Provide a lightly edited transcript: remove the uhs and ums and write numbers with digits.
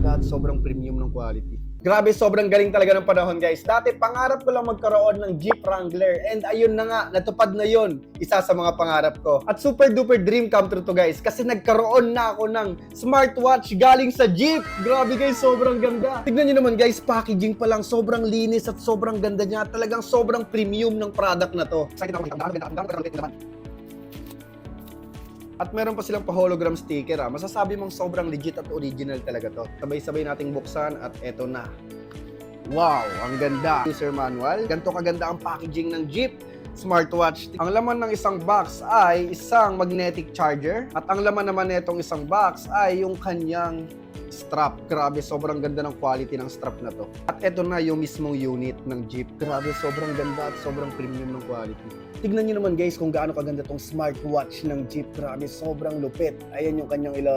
ganda at sobrang premium ng quality. Grabe, sobrang galing talaga ng panahon guys. Dati pangarap ko lang magkaroon ng Jeep Wrangler and ayun na nga, natupad na yun. Isa sa mga pangarap ko. At super duper dream come true to guys kasi nagkaroon na ako ng smartwatch galing sa Jeep. Grabe guys, sobrang ganda. Tignan nyo naman guys, packaging pa lang sobrang linis at sobrang ganda niya. Talagang sobrang premium ng product na to. Excited ako naman. At meron pa silang pa-hologram sticker. Masasabi mong sobrang legit at original talaga to. Sabay-sabay nating buksan at eto na. Wow, ang ganda. User manual. Ganito kaganda ang packaging ng Jeep smartwatch. Ang laman ng isang box ay isang magnetic charger. At ang laman naman nitong isang box ay yung kanyang strap. Grabe, sobrang ganda ng quality ng strap na to. At eto na yung mismong unit ng Jeep. Grabe, sobrang ganda at sobrang premium ng quality. Tignan nyo naman guys kung gaano kaganda tong smartwatch ng Jeep. Grabe, sobrang lupit. Ayan yung kanyang ilaw.